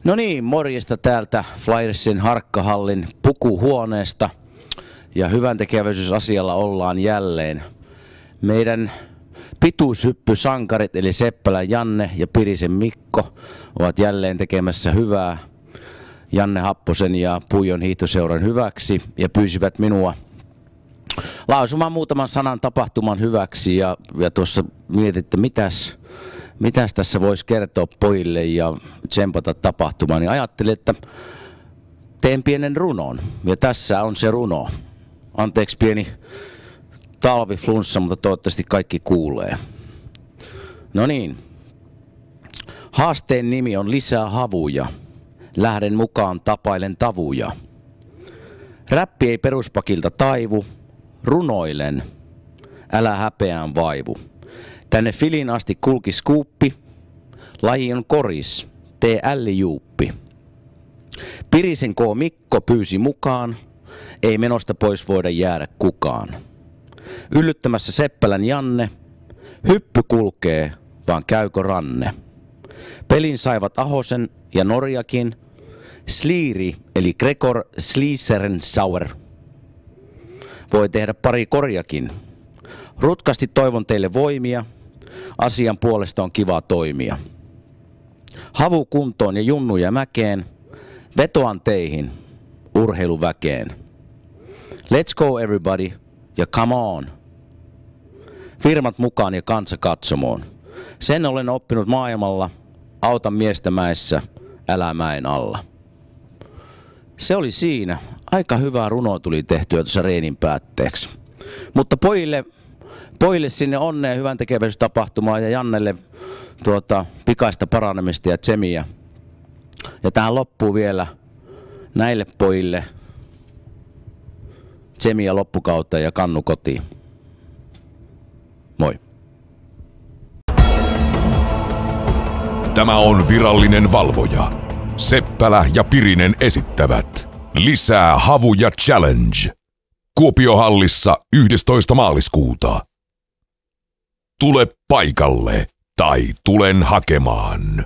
No niin, morjesta täältä Flyersin Harkkahallin pukuhuoneesta. Ja hyväntekeväisyysasialla ollaan jälleen. Meidän pituushyppysankarit eli Seppälän Janne ja Pirisen Mikko ovat jälleen tekemässä hyvää Janne Happosen ja Puijon hiihtoseuran hyväksi ja pyysivät minua lausumaan muutaman sanan tapahtuman hyväksi ja tuossa mietin, että mitäs tässä voisi kertoa pojille ja tsempata tapahtumaan, niin ajattelin, että teen pienen runon ja tässä on se runo. Anteeksi pieni talviflunssa, mutta toivottavasti kaikki kuulee. No niin. Haasteen nimi on lisää havuja. Lähden mukaan, tapailen tavuja. Räppi ei peruspakilta taivu. Runoilen. Älä häpeään vaivu. Tänne Filin asti kulki skuuppi. Laji on koris. Tee ällijuuppi. Pirisen K. Mikko pyysi mukaan. Ei menosta pois voida jäädä kukaan. Yllyttämässä Seppälän Janne. Hyppy kulkee, vaan käykö ranne. Pelin saivat Ahosen ja Norjakin. Sliiri eli Gregor Slieserensauer. Voi tehdä pari korjakin. Rutkasti toivon teille voimia. Asian puolesta on kiva toimia. Havu kuntoon ja junnuja mäkeen. Vetoan teihin, urheiluväkeen. Let's go everybody ja come on. Firmat mukaan ja kansa katsomoon. Sen olen oppinut maailmalla. Auta miestä mäessä, älä mäen alla. Se oli siinä. Aika hyvää runoa tuli tehtyä tuossa reenin päätteeksi. Mutta pojille sinne onnea hyvän tekeväisyystapahtumaa ja Jannelle pikaista paranemista ja tsemiä. Ja tähän loppuu vielä näille pojille tsemiä loppukautta ja kannu kotiin. Moi. Tämä on virallinen valvoja. Seppälä ja Pirinen esittävät Lisää havuja challenge. Kuopiohallissa 11. maaliskuuta. Tule paikalle tai tulen hakemaan.